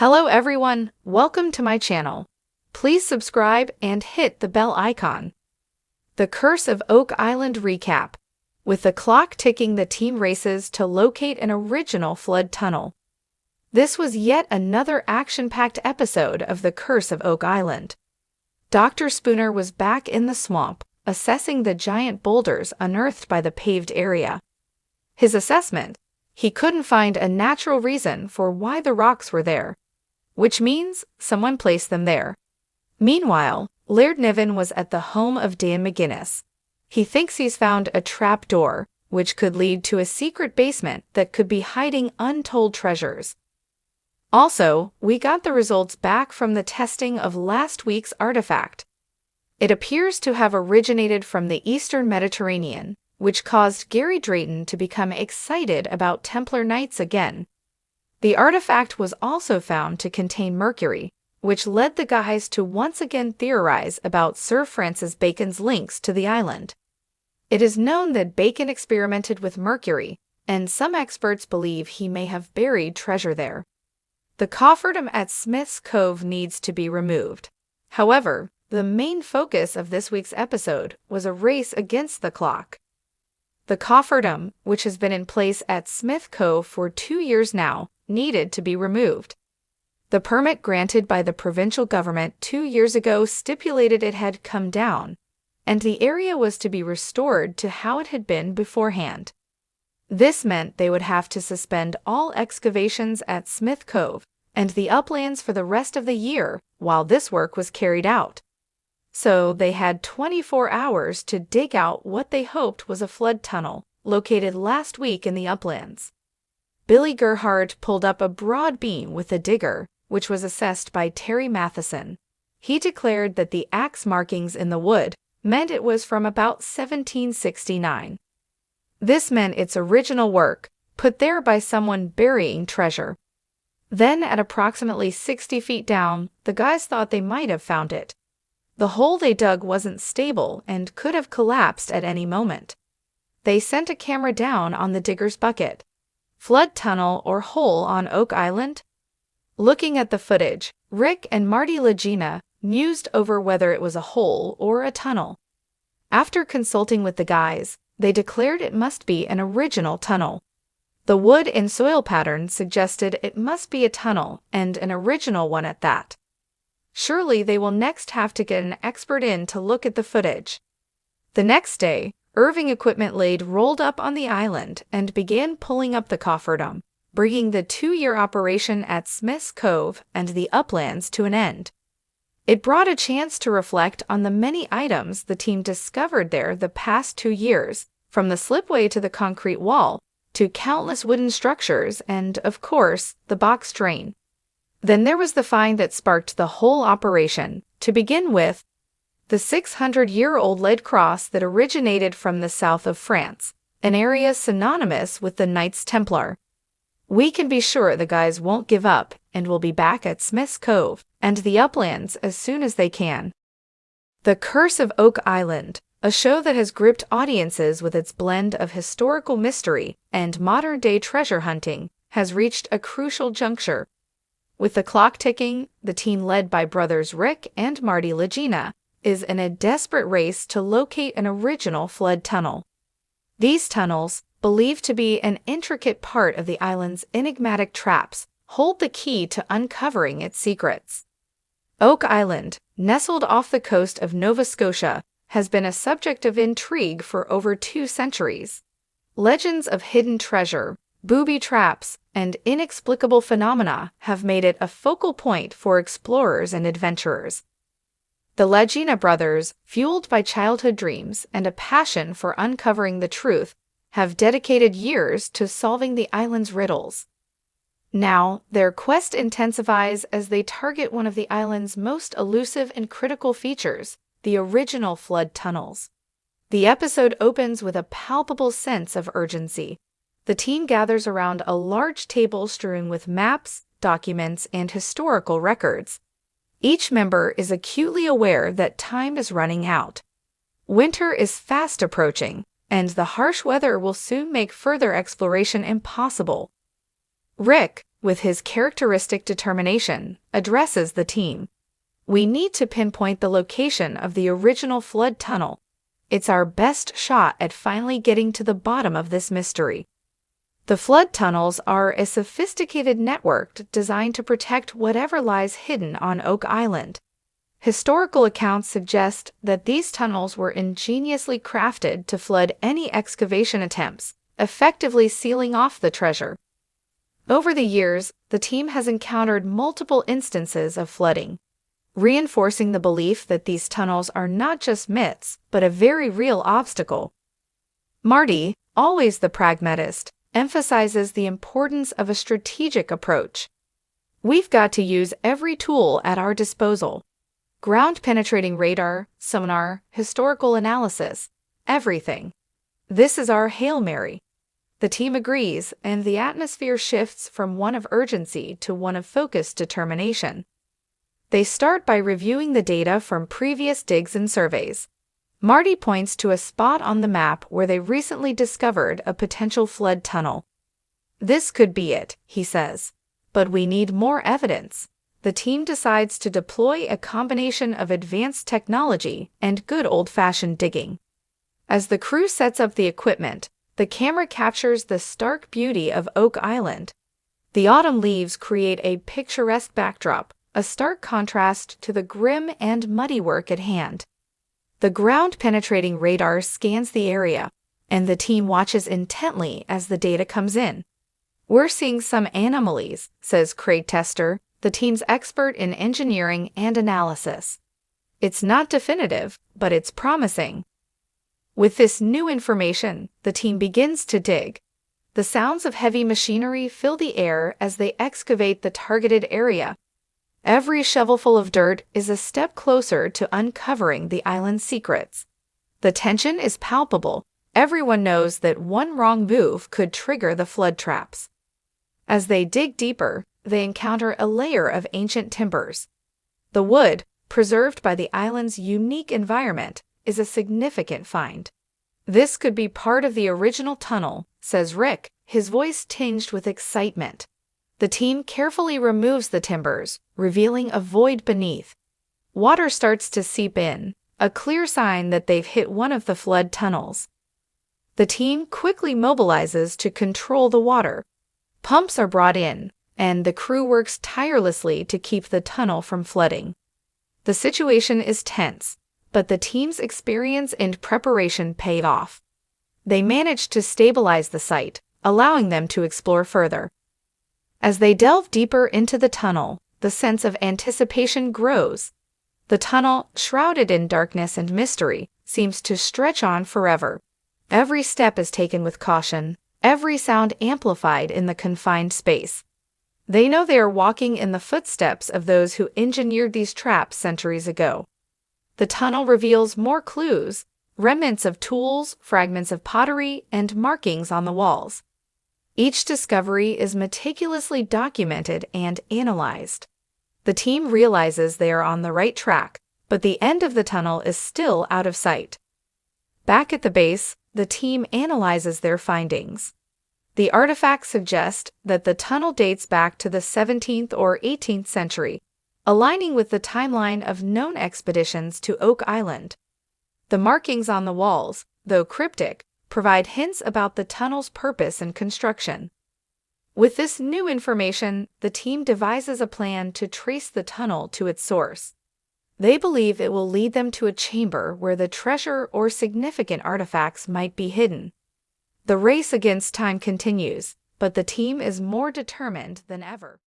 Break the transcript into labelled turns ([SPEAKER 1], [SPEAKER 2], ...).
[SPEAKER 1] Hello everyone, welcome to my channel. Please subscribe and hit the bell icon. The Curse of Oak Island recap. With the clock ticking, the team races to locate an original flood tunnel. This was yet another action-packed episode of The Curse of Oak Island. Dr. Spooner was back in the swamp, assessing the giant boulders unearthed by the paved area. His assessment: he couldn't find a natural reason for why the rocks were there, which means someone placed them there. Meanwhile, Laird Niven was at the home of Dan McGinnis. He thinks he's found a trap door, which could lead to a secret basement that could be hiding untold treasures. Also, we got the results back from the testing of last week's artifact. It appears to have originated from the Eastern Mediterranean, which caused Gary Drayton to become excited about Templar Knights again. The artifact was also found to contain mercury, which led the guys to once again theorize about Sir Francis Bacon's links to the island. It is known that Bacon experimented with mercury, and some experts believe he may have buried treasure there. The cofferdam at Smith's Cove needs to be removed. However, the main focus of this week's episode was a race against the clock. The cofferdam, which has been in place at Smith Cove for 2 years now, needed to be removed. The permit granted by the provincial government 2 years ago stipulated it had come down, and the area was to be restored to how it had been beforehand. This meant they would have to suspend all excavations at Smith Cove and the uplands for the rest of the year while this work was carried out. So they had 24 hours to dig out what they hoped was a flood tunnel located last week in the uplands. Billy Gerhardt pulled up a broad beam with a digger, which was assessed by Terry Matheson. He declared that the axe markings in the wood meant it was from about 1769. This meant its original work, put there by someone burying treasure. Then, at approximately 60 feet down, the guys thought they might have found it. The hole they dug wasn't stable and could have collapsed at any moment. They sent a camera down on the digger's bucket. Flood tunnel or hole on Oak Island? Looking at the footage, Rick and Marty Legina mused over whether it was a hole or a tunnel. After consulting with the guys, they declared it must be an original tunnel. The wood and soil pattern suggested it must be a tunnel, and an original one at that. Surely they will next have to get an expert in to look at the footage. The next day, Irving Equipment Laid rolled up on the island and began pulling up the cofferdam, bringing the 2-year operation at Smith's Cove and the uplands to an end. It brought a chance to reflect on the many items the team discovered there the past 2 years, from the slipway to the concrete wall, to countless wooden structures and, of course, the box drain. Then there was the find that sparked the whole operation. To begin with, the 600-year-old lead cross that originated from the south of France, an area synonymous with the Knights Templar. We can be sure the guys won't give up and will be back at Smith's Cove and the uplands as soon as they can. The Curse of Oak Island, a show that has gripped audiences with its blend of historical mystery and modern-day treasure hunting, has reached a crucial juncture. With the clock ticking, the team led by brothers Rick and Marty Legina is in a desperate race to locate an original flood tunnel. These tunnels, believed to be an intricate part of the island's enigmatic traps, hold the key to uncovering its secrets. Oak Island, nestled off the coast of Nova Scotia, has been a subject of intrigue for over 2 centuries. Legends of hidden treasure, booby traps, and inexplicable phenomena have made it a focal point for explorers and adventurers. The Legina brothers, fueled by childhood dreams and a passion for uncovering the truth, have dedicated years to solving the island's riddles. Now, their quest intensifies as they target one of the island's most elusive and critical features, the original flood tunnels. The episode opens with a palpable sense of urgency. The team gathers around a large table strewn with maps, documents, and historical records. Each member is acutely aware that time is running out. Winter is fast approaching, and the harsh weather will soon make further exploration impossible. Rick, with his characteristic determination, addresses the team. "We need to pinpoint the location of the original flood tunnel. It's our best shot at finally getting to the bottom of this mystery." The flood tunnels are a sophisticated network designed to protect whatever lies hidden on Oak Island. Historical accounts suggest that these tunnels were ingeniously crafted to flood any excavation attempts, effectively sealing off the treasure. Over the years, the team has encountered multiple instances of flooding, reinforcing the belief that these tunnels are not just myths, but a very real obstacle. Marty, always the pragmatist, emphasizes the importance of a strategic approach. "We've got to use every tool at our disposal. Ground-penetrating radar, sonar, historical analysis, everything. This is our Hail Mary." The team agrees, and the atmosphere shifts from one of urgency to one of focused determination. They start by reviewing the data from previous digs and surveys. Marty points to a spot on the map where they recently discovered a potential flood tunnel. "This could be it," he says. "But we need more evidence." The team decides to deploy a combination of advanced technology and good old-fashioned digging. As the crew sets up the equipment, the camera captures the stark beauty of Oak Island. The autumn leaves create a picturesque backdrop, a stark contrast to the grim and muddy work at hand. The ground-penetrating radar scans the area, and the team watches intently as the data comes in. "We're seeing some anomalies," says Craig Tester, the team's expert in engineering and analysis. "It's not definitive, but it's promising." With this new information, the team begins to dig. The sounds of heavy machinery fill the air as they excavate the targeted area. Every shovelful of dirt is a step closer to uncovering the island's secrets. The tension is palpable. Everyone knows that one wrong move could trigger the flood traps. As they dig deeper, they encounter a layer of ancient timbers. The wood, preserved by the island's unique environment, is a significant find. "This could be part of the original tunnel," says Rick, his voice tinged with excitement. The team carefully removes the timbers, revealing a void beneath. Water starts to seep in, a clear sign that they've hit one of the flood tunnels. The team quickly mobilizes to control the water. Pumps are brought in, and the crew works tirelessly to keep the tunnel from flooding. The situation is tense, but the team's experience and preparation pay off. They manage to stabilize the site, allowing them to explore further. As they delve deeper into the tunnel, the sense of anticipation grows. The tunnel, shrouded in darkness and mystery, seems to stretch on forever. Every step is taken with caution, every sound amplified in the confined space. They know they are walking in the footsteps of those who engineered these traps centuries ago. The tunnel reveals more clues, remnants of tools, fragments of pottery, and markings on the walls. Each discovery is meticulously documented and analyzed. The team realizes they are on the right track, but the end of the tunnel is still out of sight. Back at the base, the team analyzes their findings. The artifacts suggest that the tunnel dates back to the 17th or 18th century, aligning with the timeline of known expeditions to Oak Island. The markings on the walls, though cryptic, provide hints about the tunnel's purpose and construction. With this new information, the team devises a plan to trace the tunnel to its source. They believe it will lead them to a chamber where the treasure or significant artifacts might be hidden. The race against time continues, but the team is more determined than ever.